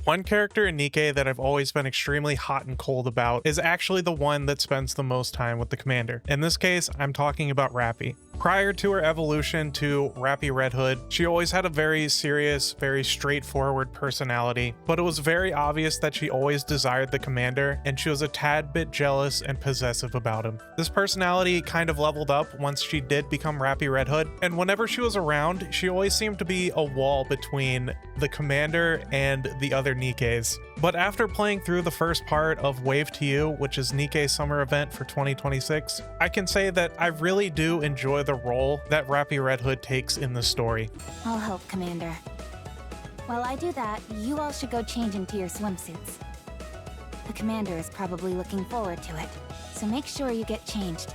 One character in NIKKE that I've always been extremely hot and cold about is actually the one that spends the most time with the commander. In this case, I'm talking about Rapi. Prior to her evolution to Rapi Red Hood, she always had a very serious, very straightforward personality, but it was very obvious that she always desired the commander, and she was a tad bit jealous and possessive about him. This personality kind of leveled up once she did become Rapi Red Hood, and whenever she was around, she always seemed to be a wall between the commander and the other NIKKEs. But after playing through the first part of Wave to You, which is NIKKE's summer event for 2026, I can say that I really do enjoy the role that Rapi Red Hood takes in the story. I'll help, Commander. While I do that, you all should go change into your swimsuits. The Commander is probably looking forward to it, so make sure you get changed.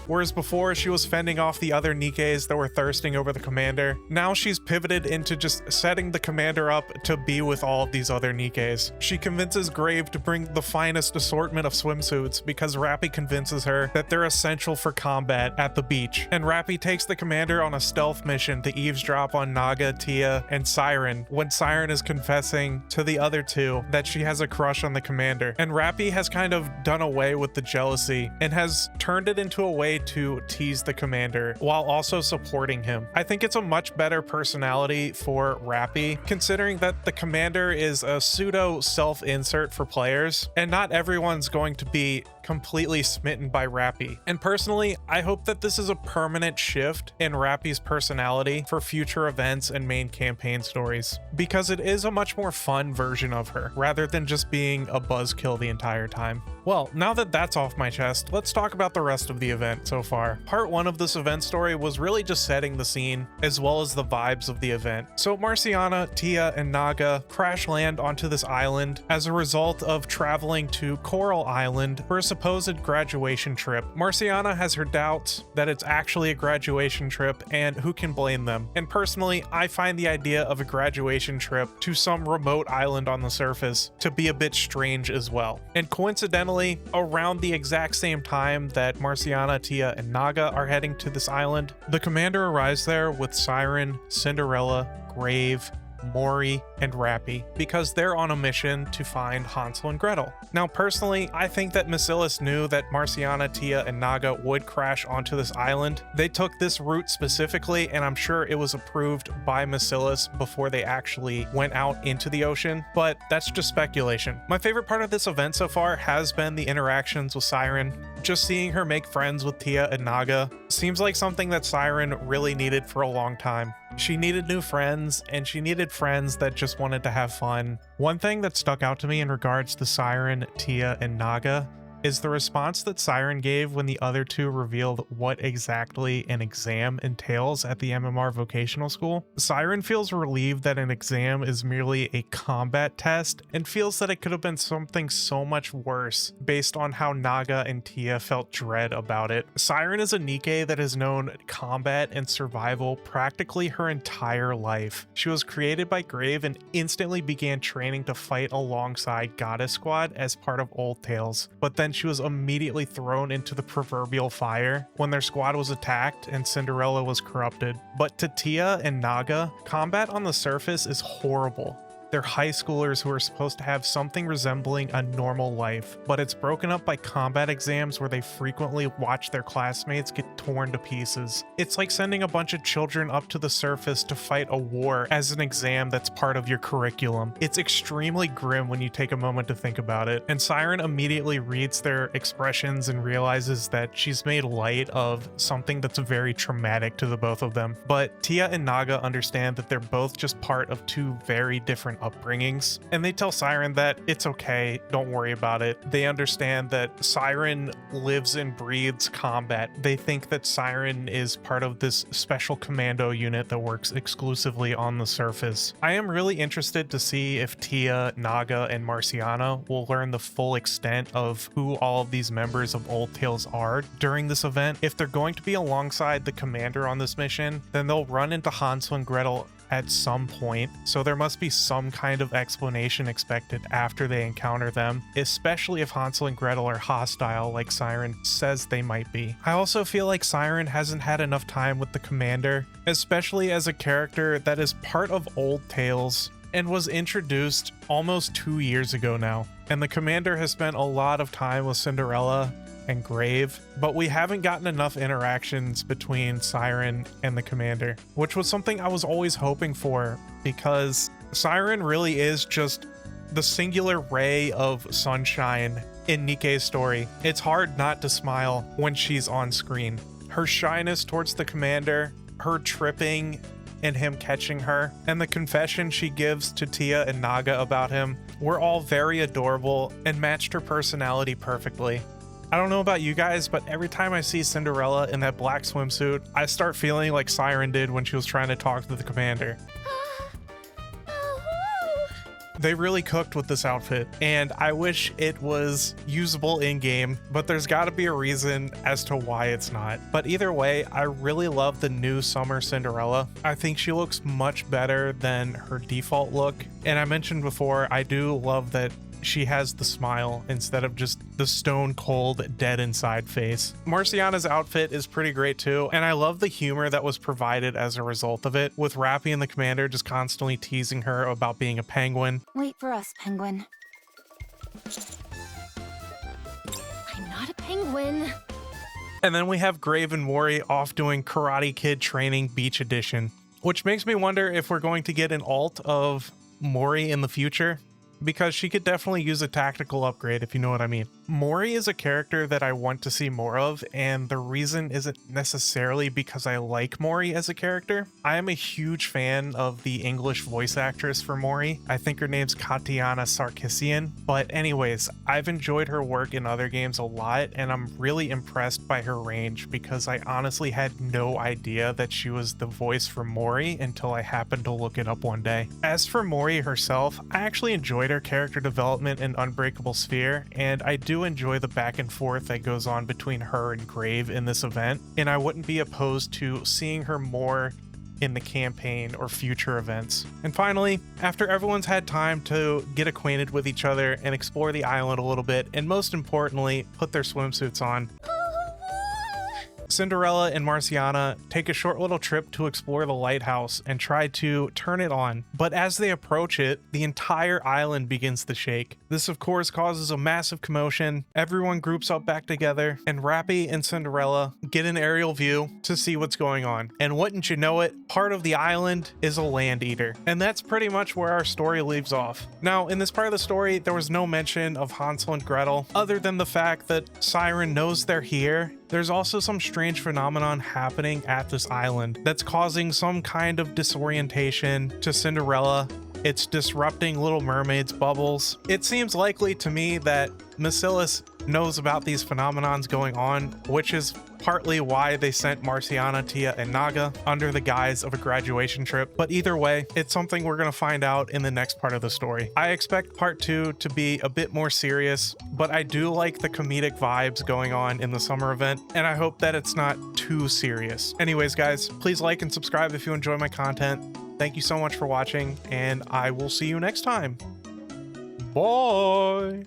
Whereas before she was fending off the other NIKKEs that were thirsting over the commander, now she's pivoted into just setting the commander up to be with all of these other NIKKEs. She convinces Grave to bring the finest assortment of swimsuits because Rapi convinces her that they're essential for combat at the beach. And Rapi takes the commander on a stealth mission to eavesdrop on Naga, Tia, and Siren when Siren is confessing to the other two that she has a crush on the commander. And Rapi has kind of done away with the jealousy and has turned it into a way to tease the commander while also supporting him. I think it's a much better personality for Rapi, considering that the commander is a pseudo self-insert for players, and not everyone's going to be completely smitten by Rapi. And personally, I hope that this is a permanent shift in Rapi's personality for future events and main campaign stories, because it is a much more fun version of her, rather than just being a buzzkill the entire time. Well, now that that's off my chest, let's talk about the rest of the event so far. Part 1 of this event story was really just setting the scene, as well as the vibes of the event. So Marciana, Tia, and Naga crash land onto this island as a result of traveling to Coral Island for a supposed graduation trip. Marciana has her doubts that it's actually a graduation trip, and who can blame them? And personally, I find the idea of a graduation trip to some remote island on the surface to be a bit strange as well. And coincidentally, around the exact same time that Marciana, Tia, and Naga are heading to this island, the commander arrives there with Siren, Cinderella, Grave, Mori, and Rapi, because they're on a mission to find Hansel and Gretel. Now, personally, I think that Marcellus knew that Marciana, Tia, and Naga would crash onto this island. They took this route specifically, and I'm sure it was approved by Marcellus before they actually went out into the ocean, but that's just speculation. My favorite part of this event so far has been the interactions with Siren. Just seeing her make friends with Tia and Naga seems like something that Siren really needed for a long time. She needed new friends, and she needed friends that just wanted to have fun. One thing that stuck out to me in regards to Siren, Tia, and Naga is the response that Siren gave when the other two revealed what exactly an exam entails at the MMR vocational school. Siren feels relieved that an exam is merely a combat test and feels that it could have been something so much worse based on how Naga and Tia felt dread about it. Siren is a NIKKE that has known combat and survival practically her entire life. She was created by Grave and instantly began training to fight alongside Goddess Squad as part of Old Tales, but then she was immediately thrown into the proverbial fire when their squad was attacked and Cinderella was corrupted. But to Tia and Naga, combat on the surface is horrible. They're high schoolers who are supposed to have something resembling a normal life, but it's broken up by combat exams where they frequently watch their classmates get torn to pieces. It's like sending a bunch of children up to the surface to fight a war as an exam that's part of your curriculum. It's extremely grim when you take a moment to think about it, and Siren immediately reads their expressions and realizes that she's made light of something that's very traumatic to the both of them. But Tia and Naga understand that they're both just part of two very different upbringings, and they tell Siren that it's okay, don't worry about it. They understand that Siren lives and breathes combat. They think that Siren is part of this special commando unit that works exclusively on the surface. I am really interested to see if Tia, Naga, and Marciana will learn the full extent of who all of these members of Old Tales are during this event. If they're going to be alongside the commander on this mission, then they'll run into Hansel and Gretel at some point, so there must be some kind of explanation expected after they encounter them, especially if Hansel and Gretel are hostile like Siren says they might be. I also feel like Siren hasn't had enough time with the commander, especially as a character that is part of Old Tales and was introduced almost 2 years ago now. And the commander has spent a lot of time with Cinderella and Grave, but we haven't gotten enough interactions between Siren and the commander, which was something I was always hoping for, because Siren really is just the singular ray of sunshine in NIKKE's story. It's hard not to smile when she's on screen. Her shyness towards the commander, her tripping and him catching her, and the confession she gives to Tia and Naga about him were all very adorable and matched her personality perfectly. I don't know about you guys, but every time I see Cinderella in that black swimsuit, I start feeling like Siren did when she was trying to talk to the commander. They really cooked with this outfit, and I wish it was usable in-game, but there's got to be a reason as to why it's not. But either way, I really love the new summer Cinderella. I think she looks much better than her default look, and I mentioned before, I do love that she has the smile instead of just the stone cold dead inside face. Marciana's outfit is pretty great too, and I love the humor that was provided as a result of it, with Rapi and the commander just constantly teasing her about being a penguin. Wait for us, penguin. I'm not a penguin. And then we have Grave and Mori off doing Karate Kid Training Beach Edition, which makes me wonder if we're going to get an alt of Mori in the future, because she could definitely use a tactical upgrade, if you know what I mean. Mori is a character that I want to see more of, and the reason isn't necessarily because I like Mori as a character. I am a huge fan of the English voice actress for Mori. I think her name's Katiana Sarkissian. But anyways, I've enjoyed her work in other games a lot, and I'm really impressed by her range, because I honestly had no idea that she was the voice for Mori until I happened to look it up one day. As for Mori herself, I actually enjoyed her character development in Unbreakable Sphere, and I do enjoy the back and forth that goes on between her and Grave in this event, and I wouldn't be opposed to seeing her more in the campaign or future events. And finally, after everyone's had time to get acquainted with each other and explore the island a little bit, and most importantly, put their swimsuits on, Cinderella and Marciana take a short little trip to explore the lighthouse and try to turn it on. But as they approach it, the entire island begins to shake. This of course causes a massive commotion. Everyone groups up back together, and Rapi and Cinderella get an aerial view to see what's going on. And wouldn't you know it, part of the island is a land eater. And that's pretty much where our story leaves off. Now, in this part of the story, there was no mention of Hansel and Gretel, other than the fact that Siren knows they're here. There's also some strange phenomenon happening at this island that's causing some kind of disorientation to Cinderella. It's disrupting Little Mermaid's bubbles. It seems likely to me that Marcellus knows about these phenomenons going on, which is partly why they sent Marciana, Tia, and Naga under the guise of a graduation trip. But either way, it's something we're going to find out in the next part of the story. I expect part 2 to be a bit more serious, but I do like the comedic vibes going on in the summer event, and I hope that it's not too serious. Anyways, guys, please like and subscribe if you enjoy my content. Thank you so much for watching, and I will see you next time. Bye!